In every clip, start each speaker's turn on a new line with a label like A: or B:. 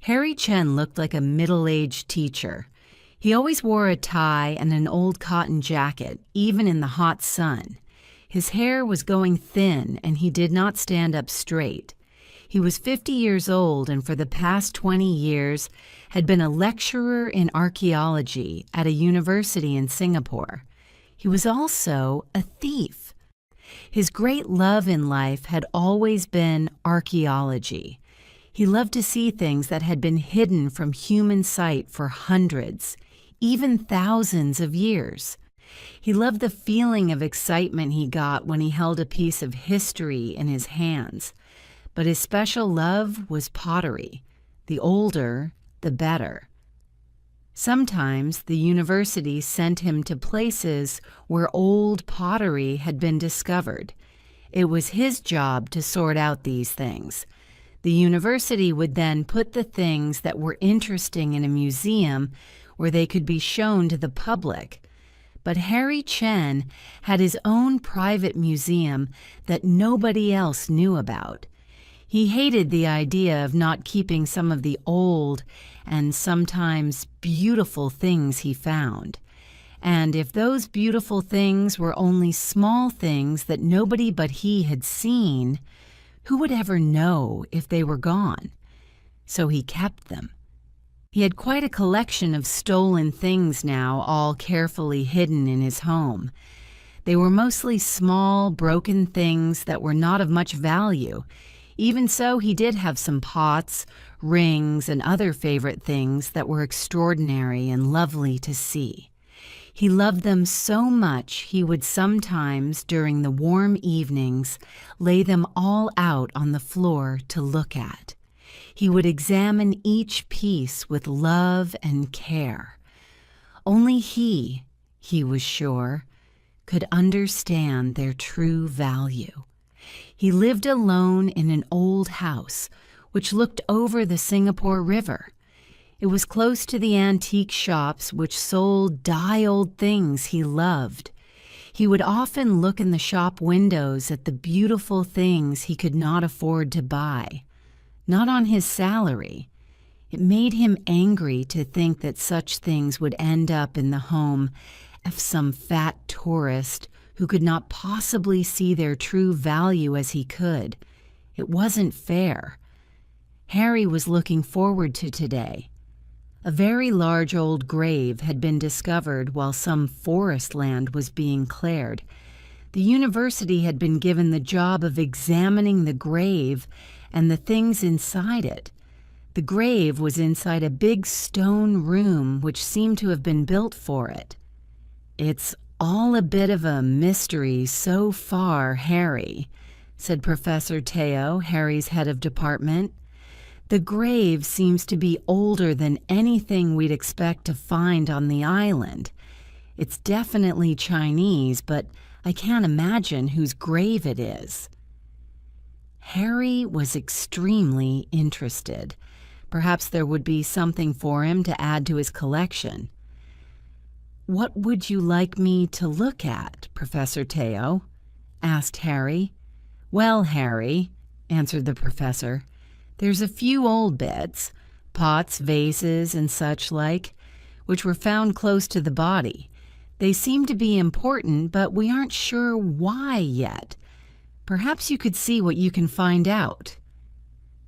A: Harry Chen looked like a middle-aged teacher. He always wore a tie and an old cotton jacket, even in the hot sun. His hair was going thin, and he did not stand up straight. He was 50 years old and for the past 20 years had been a lecturer in archaeology at a university in Singapore. He was also a thief. His great love in life had always been archaeology. He loved to see things that had been hidden from human sight for hundreds, even thousands of years. He loved the feeling of excitement he got when he held a piece of history in his hands. But his special love was pottery. The older, the better. Sometimes the university sent him to places where old pottery had been discovered. It was his job to sort out these things. The university would then put the things that were interesting in a museum where they could be shown to the public. But Harry Chen had his own private museum that nobody else knew about. He hated the idea of not keeping some of the old and sometimes beautiful things he found. And if those beautiful things were only small things that nobody but he had seen, who would ever know if they were gone? So he kept them. He had quite a collection of stolen things now, all carefully hidden in his home. They were mostly small, broken things that were not of much value. Even so, he did have some pots, rings, and other favorite things that were extraordinary and lovely to see. He loved them so much he would sometimes, during the warm evenings, lay them all out on the floor to look at. He would examine each piece with love and care. Only he was sure, could understand their true value. He lived alone in an old house, which looked over the Singapore River. It was close to the antique shops which sold die-old things he loved. He would often look in the shop windows at the beautiful things he could not afford to buy. Not on his salary. It made him angry to think that such things would end up in the home of some fat tourist who could not possibly see their true value as he could. It wasn't fair. Harry was looking forward to today. A very large old grave had been discovered while some forest land was being cleared. The university had been given the job of examining the grave and the things inside it. The grave was inside a big stone room which seemed to have been built for it. "It's all a bit of a mystery so far, Harry," said Professor Teo, Harry's head of department. "The grave seems to be older than anything we'd expect to find on the island. It's definitely Chinese, but I can't imagine whose grave it is." Harry was extremely interested. Perhaps there would be something for him to add to his collection. "What would you like me to look at, Professor Teo?" asked Harry. "Well, Harry," answered the professor, "there's a few old bits, pots, vases, and such like, which were found close to the body. They seem to be important, but we aren't sure why yet. Perhaps you could see what you can find out."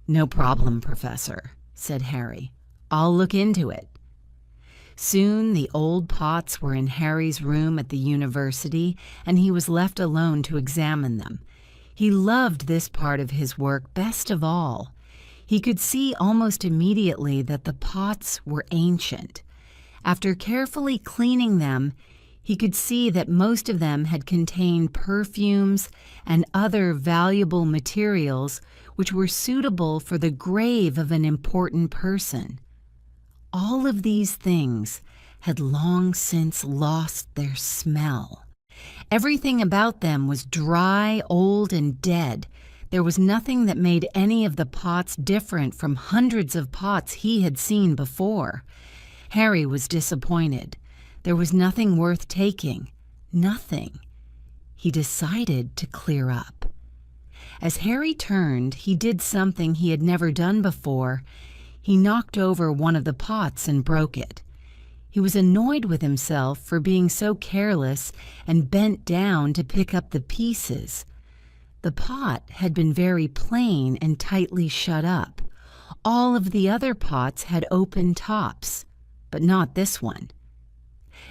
A: "No problem, Professor," said Harry. "I'll look into it." Soon the old pots were in Harry's room at the university, and he was left alone to examine them. He loved this part of his work best of all. He could see almost immediately that the pots were ancient. After carefully cleaning them, he could see that most of them had contained perfumes and other valuable materials which were suitable for the grave of an important person. All of these things had long since lost their smell. Everything about them was dry, old, and dead. There was nothing that made any of the pots different from hundreds of pots he had seen before. Harry was disappointed. There was nothing worth taking. Nothing. He decided to clear up. As Harry turned, he did something he had never done before. He knocked over one of the pots and broke it. He was annoyed with himself for being so careless and bent down to pick up the pieces. The pot had been very plain and tightly shut up. All of the other pots had open tops, but not this one.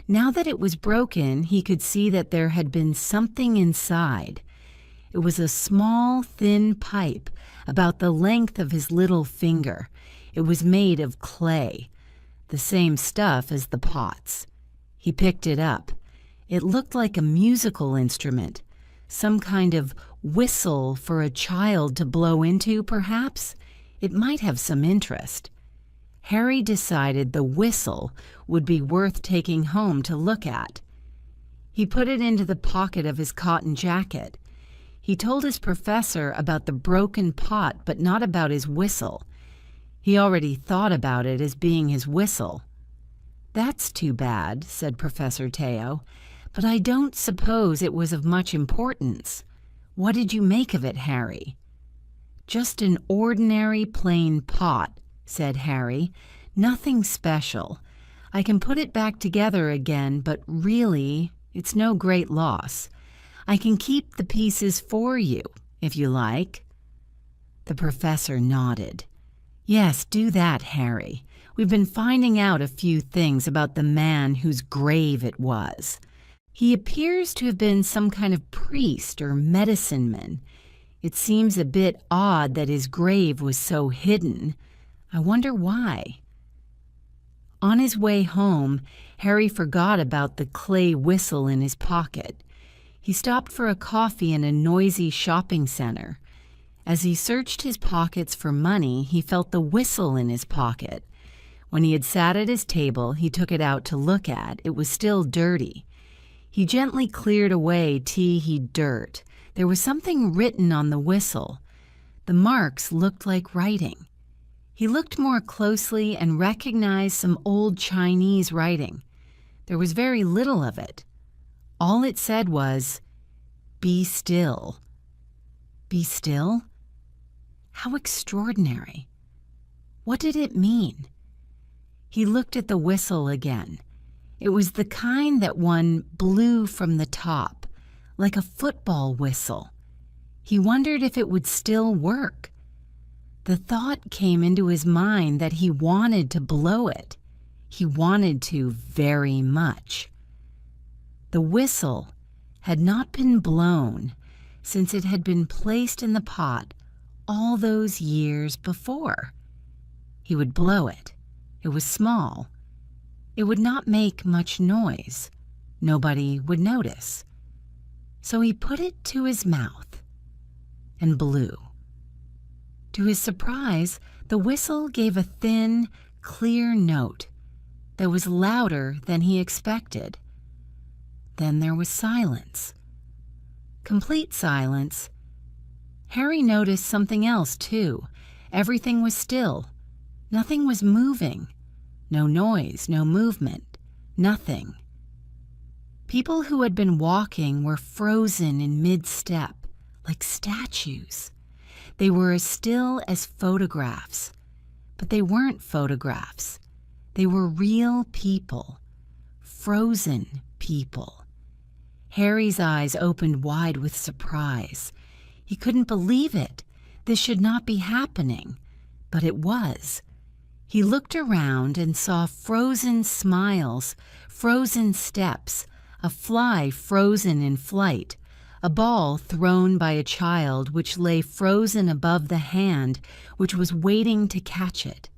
A: Now that it was broken, he could see that there had been something inside. It was a small, thin pipe, about the length of his little finger. It was made of clay, the same stuff as the pots. He picked it up. It looked like a musical instrument, some kind of whistle for a child to blow into, perhaps. It might have some interest. Harry decided the whistle would be worth taking home to look at. He put it into the pocket of his cotton jacket. He told his professor about the broken pot, but not about his whistle. He already thought about it as being his whistle. "That's too bad," said Professor Teo, "but I don't suppose it was of much importance. What did you make of it, Harry?" "Just an ordinary plain pot," said Harry. "Nothing special. I can put it back together again, but really, it's no great loss. I can keep the pieces for you, if you like." The professor nodded. "Yes, do that, Harry. We've been finding out a few things about the man whose grave it was. He appears to have been some kind of priest or medicine-man. It seems a bit odd that his grave was so hidden. I wonder why." On his way home, Harry forgot about the clay whistle in his pocket. He stopped for a coffee in a noisy shopping center. As he searched his pockets for money, he felt the whistle in his pocket. When he had sat at his table, he took it out to look at. It was still dirty. He gently cleared away tea dirt. There was something written on the whistle. The marks looked like writing. He looked more closely and recognized some old Chinese writing. There was very little of it. All it said was, "Be still." Be still? How extraordinary. What did it mean? He looked at the whistle again. It was the kind that one blew from the top, like a football whistle. He wondered if it would still work. The thought came into his mind that he wanted to blow it. He wanted to very much. The whistle had not been blown since it had been placed in the pot all those years before. He would blow it. It was small. It would not make much noise. Nobody would notice. So he put it to his mouth and blew. To his surprise, the whistle gave a thin, clear note that was louder than he expected. Then there was silence. Complete silence. Harry noticed something else, too. Everything was still. Nothing was moving. No noise, no movement, nothing. People who had been walking were frozen in mid-step, like statues. They were as still as photographs. But they weren't photographs. They were real people. Frozen people. Harry's eyes opened wide with surprise. He couldn't believe it. This should not be happening. But it was. He looked around and saw frozen smiles, frozen steps, a fly frozen in flight, a ball thrown by a child which lay frozen above the hand which was waiting to catch it.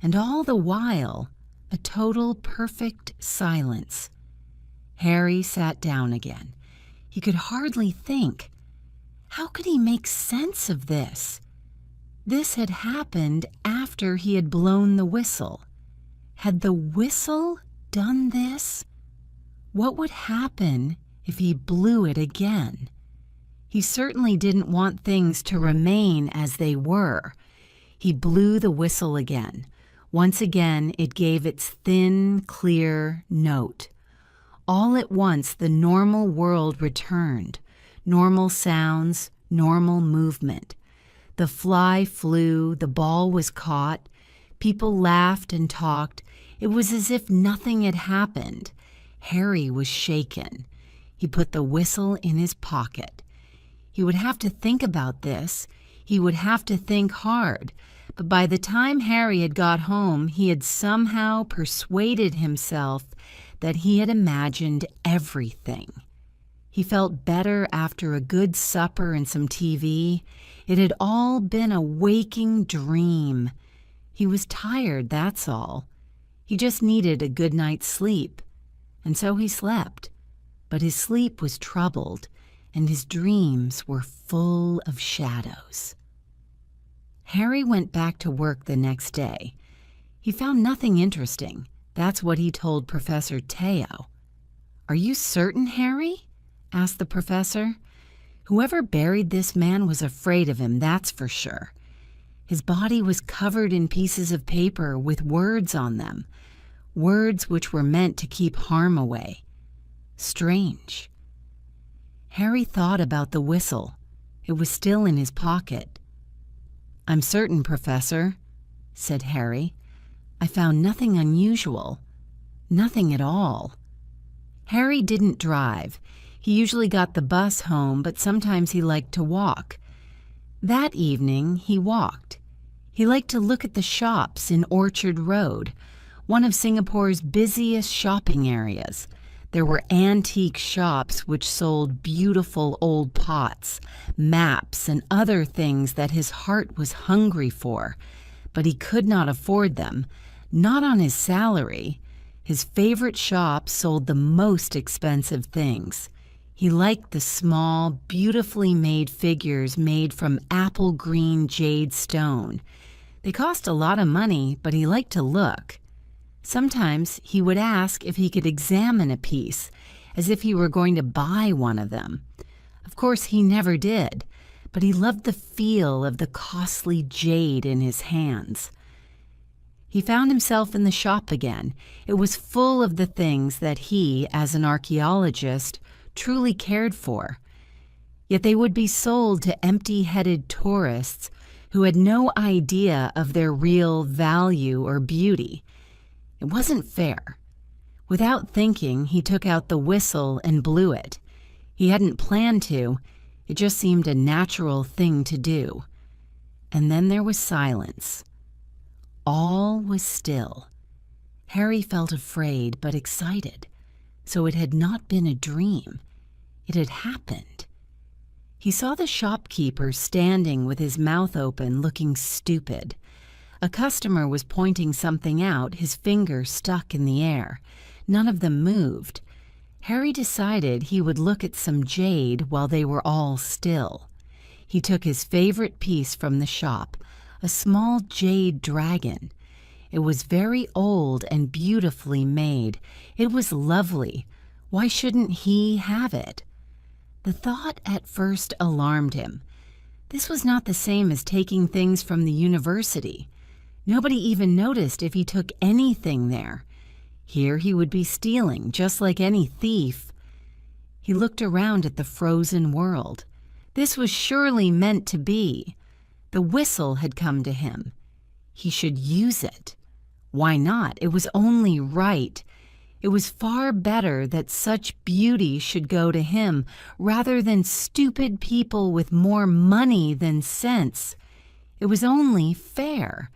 A: And all the while, a total perfect silence. Harry sat down again. He could hardly think. How could he make sense of this? This had happened after he had blown the whistle. Had the whistle done this? What would happen if he blew it again? He certainly didn't want things to remain as they were. He blew the whistle again. Once again, it gave its thin, clear note. All at once, the normal world returned. Normal sounds, normal movement. The fly flew, the ball was caught. People laughed and talked. It was as if nothing had happened. Harry was shaken. He put the whistle in his pocket. He would have to think about this. He would have to think hard. But by the time Harry had got home, he had somehow persuaded himself that he had imagined everything. He felt better after a good supper and some TV. It had all been a waking dream. He was tired, that's all. He just needed a good night's sleep. And so he slept. But his sleep was troubled, and his dreams were full of shadows. Harry went back to work the next day. He found nothing interesting. That's what he told Professor Teo. "Are you certain, Harry?" asked the professor. "Whoever buried this man was afraid of him, that's for sure. His body was covered in pieces of paper with words on them, words which were meant to keep harm away. Strange." Harry thought about the whistle. It was still in his pocket. "I'm certain, Professor," said Harry. "I found nothing unusual. Nothing at all." Harry didn't drive. He usually got the bus home, but sometimes he liked to walk. That evening, he walked. He liked to look at the shops in Orchard Road, one of Singapore's busiest shopping areas. There were antique shops which sold beautiful old pots, maps, and other things that his heart was hungry for, but he could not afford them, not on his salary. His favorite shop sold the most expensive things. He liked the small, beautifully made figures made from apple green jade stone. They cost a lot of money, but he liked to look. Sometimes he would ask if he could examine a piece, as if he were going to buy one of them. Of course, he never did, but he loved the feel of the costly jade in his hands. He found himself in the shop again. It was full of the things that he, as an archaeologist, truly cared for. Yet they would be sold to empty-headed tourists who had no idea of their real value or beauty. It wasn't fair. Without thinking, he took out the whistle and blew it. He hadn't planned to. It just seemed a natural thing to do. And then there was silence. All was still. Harry felt afraid but excited. So it had not been a dream. It had happened. He saw the shopkeeper standing with his mouth open, looking stupid. A customer was pointing something out, his finger stuck in the air. None of them moved. Harry decided he would look at some jade while they were all still. He took his favorite piece from the shop, a small jade dragon. It was very old and beautifully made. It was lovely. Why shouldn't he have it? The thought at first alarmed him. This was not the same as taking things from the university. Nobody even noticed if he took anything there. Here he would be stealing, just like any thief. He looked around at the frozen world. This was surely meant to be. The whistle had come to him. He should use it. Why not? It was only right. It was far better that such beauty should go to him rather than stupid people with more money than sense. It was only fair.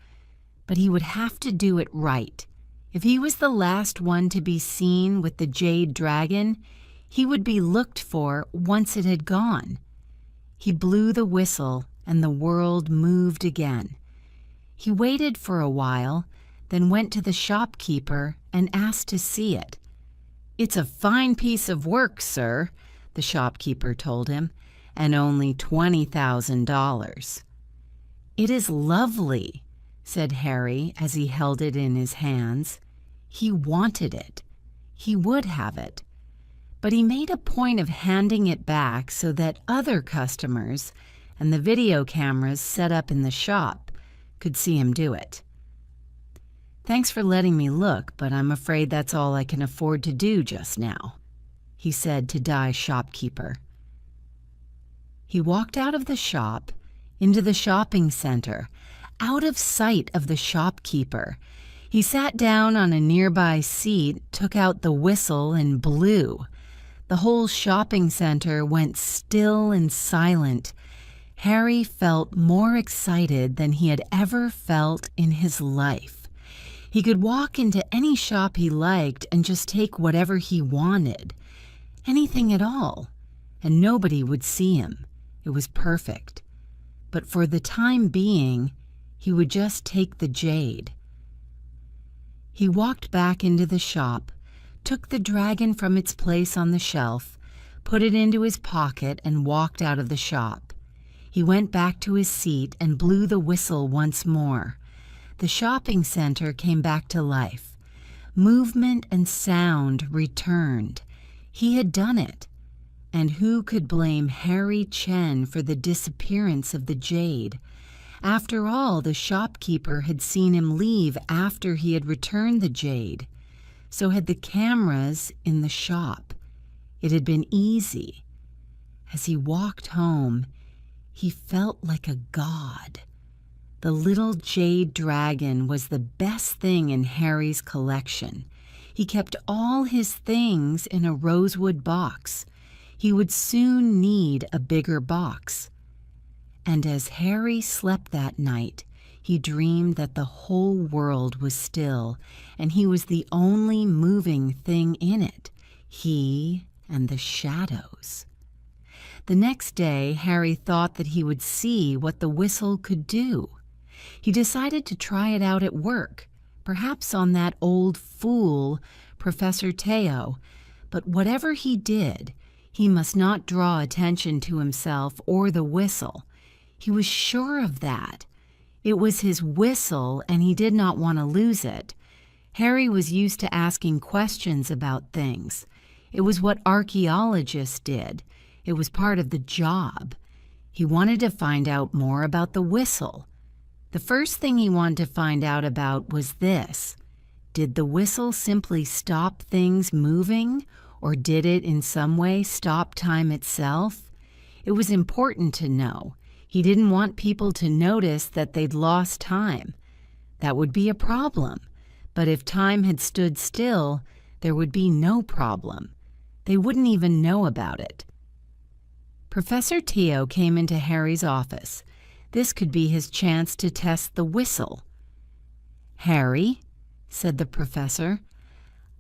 A: But he would have to do it right. If he was the last one to be seen with the jade dragon, he would be looked for once it had gone. He blew the whistle, and the world moved again. He waited for a while, then went to the shopkeeper and asked to see it. "It's a fine piece of work, sir," the shopkeeper told him, "and only $20,000. "It is lovely," said Harry as he held it in his hands. He wanted it. He would have it. But he made a point of handing it back so that other customers and the video cameras set up in the shop could see him do it. "Thanks for letting me look, but I'm afraid that's all I can afford to do just now," he said to Dai's shopkeeper. He walked out of the shop into the shopping center. out of sight of the shopkeeper. He sat down on a nearby seat, took out the whistle, and blew. The whole shopping center went still and silent. Harry felt more excited than he had ever felt in his life. He could walk into any shop he liked and just take whatever he wanted. Anything at all. And nobody would see him. It was perfect. But for the time being, he would just take the jade. He walked back into the shop, took the dragon from its place on the shelf, put it into his pocket, and walked out of the shop. He went back to his seat and blew the whistle once more. The shopping center came back to life. Movement and sound returned. He had done it. And who could blame Harry Chen for the disappearance of the jade? After all, the shopkeeper had seen him leave after he had returned the jade. So had the cameras in the shop. It had been easy. As he walked home, he felt like a god. The little jade dragon was the best thing in Harry's collection. He kept all his things in a rosewood box. He would soon need a bigger box. And as Harry slept that night, he dreamed that the whole world was still, and he was the only moving thing in it, he and the shadows. The next day, Harry thought that he would see what the whistle could do. He decided to try it out at work, perhaps on that old fool, Professor Teo. But whatever he did, he must not draw attention to himself or the whistle. He was sure of that. It was his whistle, and he did not want to lose it. Harry was used to asking questions about things. It was what archaeologists did. It was part of the job. He wanted to find out more about the whistle. The first thing he wanted to find out about was this. Did the whistle simply stop things moving, or did it in some way stop time itself? It was important to know. He didn't want people to notice that they'd lost time. That would be a problem. But if time had stood still, there would be no problem. They wouldn't even know about it. Professor Teo came into Harry's office. This could be his chance to test the whistle. "Harry," said the professor,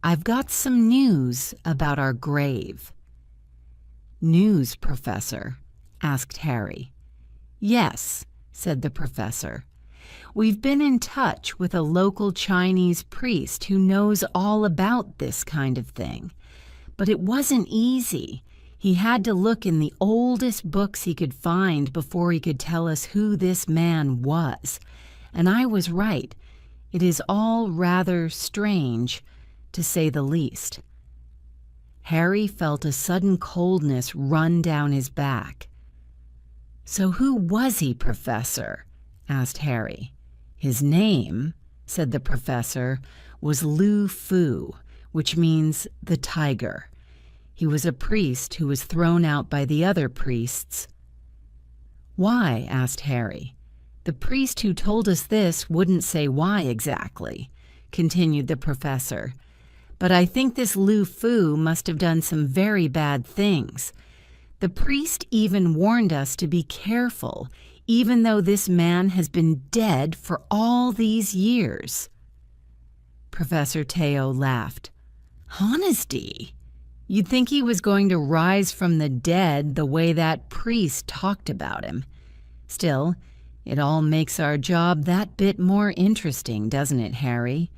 A: "I've got some news about our grave." "News, Professor?" asked Harry. "Yes," said the professor. "We've been in touch with a local Chinese priest who knows all about this kind of thing. But it wasn't easy. He had to look in the oldest books he could find before he could tell us who this man was. And I was right. It is all rather strange, to say the least." Harry felt a sudden coldness run down his back. "So who was he, Professor?" asked Harry. "His name," said the professor, "was Lu Fu, which means the tiger. He was a priest who was thrown out by the other priests." "Why?" asked Harry. "The priest who told us this wouldn't say why exactly," continued the professor. "But I think this Lu Fu must have done some very bad things. The priest even warned us to be careful, even though this man has been dead for all these years." Professor Teo laughed. "Honesty! You'd think he was going to rise from the dead the way that priest talked about him. Still, it all makes our job that bit more interesting, doesn't it, Harry?"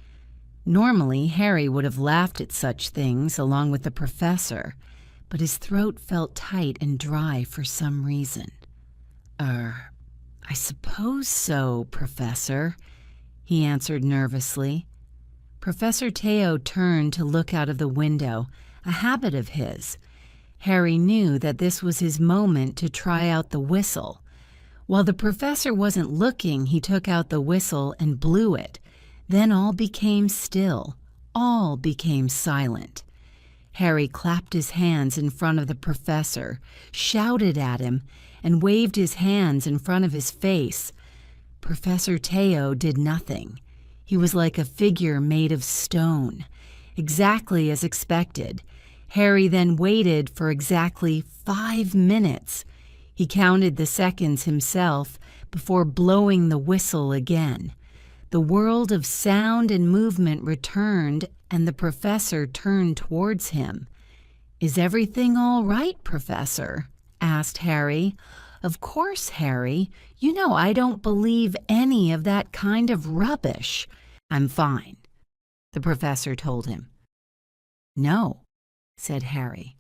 A: Normally, Harry would have laughed at such things along with the professor, but his throat felt tight and dry for some reason. I suppose so, Professor," he answered nervously. Professor Teo turned to look out of the window, a habit of his. Harry knew that this was his moment to try out the whistle. While the professor wasn't looking, he took out the whistle and blew it. Then all became still. All became silent. Harry clapped his hands in front of the professor, shouted at him, and waved his hands in front of his face. Professor Teo did nothing. He was like a figure made of stone, exactly as expected. Harry then waited for exactly 5 minutes. He counted the seconds himself before blowing the whistle again. The world of sound and movement returned, and the professor turned towards him. "Is everything all right, Professor?" asked Harry. "Of course, Harry. You know I don't believe any of that kind of rubbish." "I'm fine," the professor told him. "No," said Harry.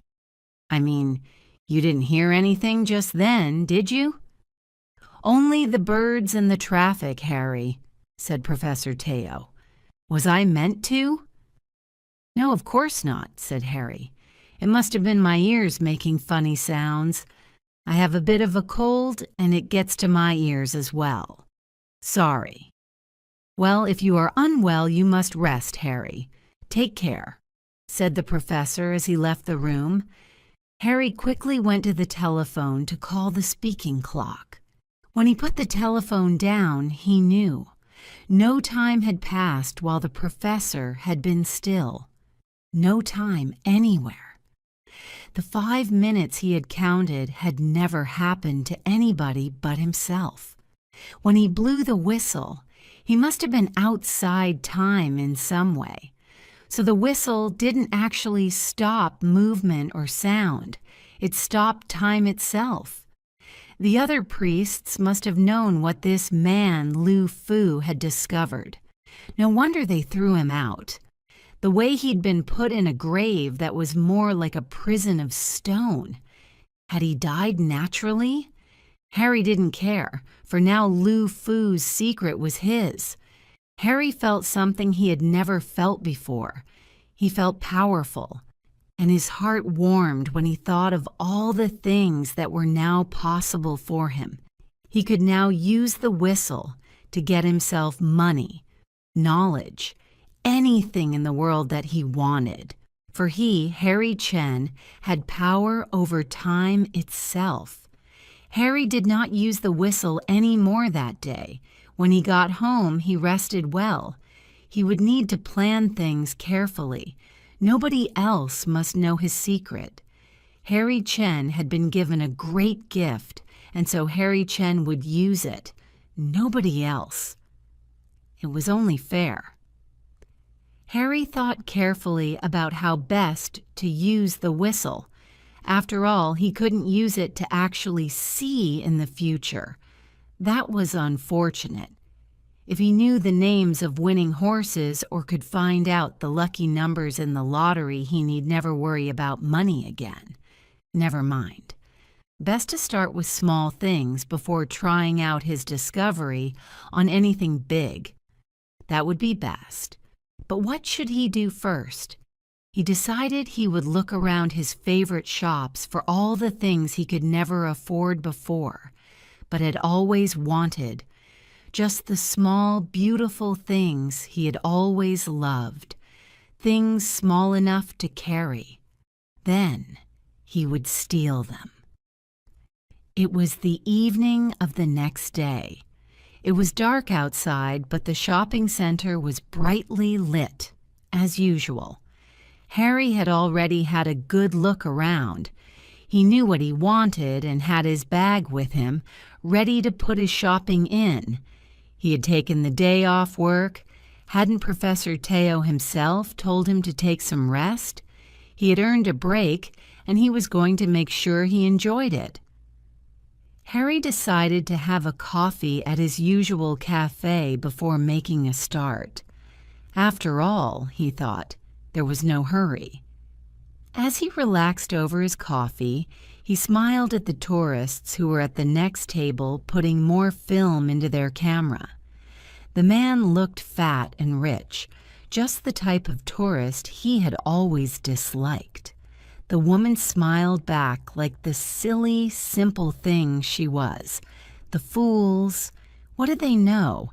A: "I mean, you didn't hear anything just then, did you?" "Only the birds and the traffic, Harry," said Professor Teo. "Was I meant to?" "No, of course not," said Harry. "It must have been my ears making funny sounds. I have a bit of a cold, and it gets to my ears as well. Sorry." "Well, if you are unwell, you must rest, Harry. Take care," said the professor as he left the room. Harry quickly went to the telephone to call the speaking clock. When he put the telephone down, he knew. No time had passed while the professor had been still. No time anywhere. The 5 minutes he had counted had never happened to anybody but himself. When he blew the whistle, he must have been outside time in some way. So the whistle didn't actually stop movement or sound. It stopped time itself. The other priests must have known what this man, Lu Fu, had discovered. No wonder they threw him out. The way he'd been put in a grave that was more like a prison of stone. Had he died naturally? Harry didn't care, for now Lu Fu's secret was his. Harry felt something he had never felt before. He felt powerful, and his heart warmed when he thought of all the things that were now possible for him. He could now use the whistle to get himself money, knowledge, anything in the world that he wanted. For he, Harry Chen, had power over time itself. Harry did not use the whistle any more that day. When he got home, he rested well. He would need to plan things carefully. Nobody else must know his secret. Harry Chen had been given a great gift, and so Harry Chen would use it. Nobody else. It was only fair. Harry thought carefully about how best to use the whistle. After all, he couldn't use it to actually see in the future. That was unfortunate. If he knew the names of winning horses or could find out the lucky numbers in the lottery, he need never worry about money again. Never mind. Best to start with small things before trying out his discovery on anything big. That would be best. But what should he do first? He decided he would look around his favorite shops for all the things he could never afford before, but had always wanted. Just the small, beautiful things he had always loved. Things small enough to carry. Then he would steal them. It was the evening of the next day. It was dark outside, but the shopping center was brightly lit, as usual. Harry had already had a good look around. He knew what he wanted and had his bag with him, ready to put his shopping in. He had taken the day off work. Hadn't Professor Teo himself told him to take some rest? He had earned a break, and he was going to make sure he enjoyed it. Harry decided to have a coffee at his usual cafe before making a start. After all, he thought, there was no hurry. As he relaxed over his coffee, he smiled at the tourists who were at the next table putting more film into their camera. The man looked fat and rich, just the type of tourist he had always disliked. The woman smiled back like the silly, simple thing she was. The fools, what did they know?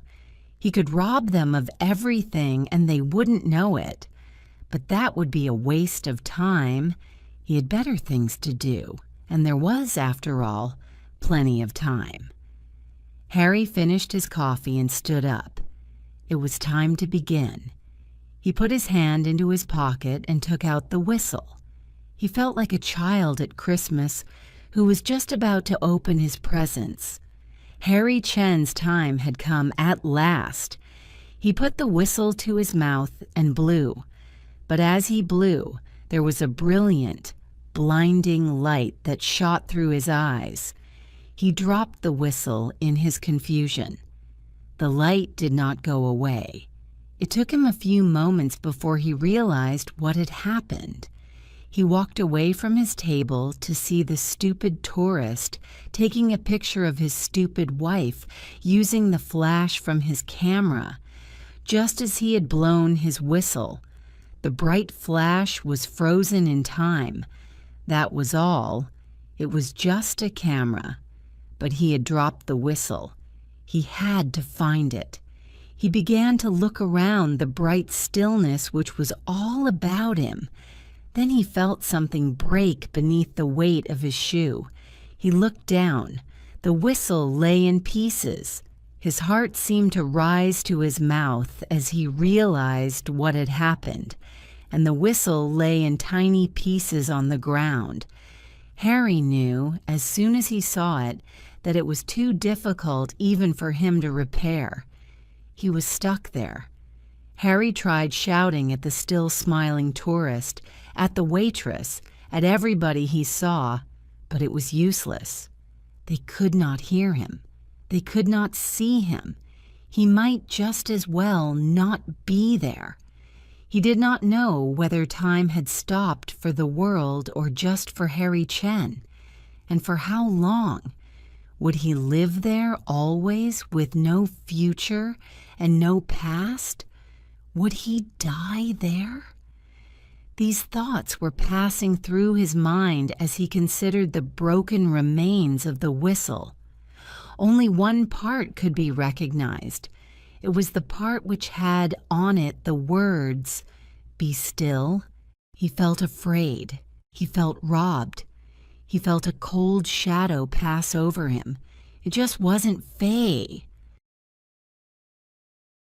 A: He could rob them of everything and they wouldn't know it. But that would be a waste of time. He had better things to do, and there was, after all, plenty of time. Harry finished his coffee and stood up. It was time to begin. He put his hand into his pocket and took out the whistle. He felt like a child at Christmas who was just about to open his presents. Harry Chen's time had come at last. He put the whistle to his mouth and blew. But as he blew, there was a brilliant, blinding light that shot through his eyes. He dropped the whistle in his confusion. The light did not go away. It took him a few moments before he realized what had happened. He walked away from his table to see the stupid tourist taking a picture of his stupid wife using the flash from his camera. Just as he had blown his whistle, the bright flash was frozen in time. That was all. It was just a camera. But he had dropped the whistle. He had to find it. He began to look around the bright stillness which was all about him. Then he felt something break beneath the weight of his shoe. He looked down. The whistle lay in pieces. His heart seemed to rise to his mouth as he realized what had happened, and the whistle lay in tiny pieces on the ground. Harry knew, as soon as he saw it, that it was too difficult even for him to repair. He was stuck there. Harry tried shouting at the still smiling tourist, at the waitress, at everybody he saw, but it was useless. They could not hear him. They could not see him. He might just as well not be there. He did not know whether time had stopped for the world or just for Harry Chen. And for how long? Would he live there always with no future and no past? Would he die there? These thoughts were passing through his mind as he considered the broken remains of the whistle. Only one part could be recognized. It was the part which had on it the words, "Be still." He felt afraid. He felt robbed. He felt a cold shadow pass over him. It just wasn't Faye.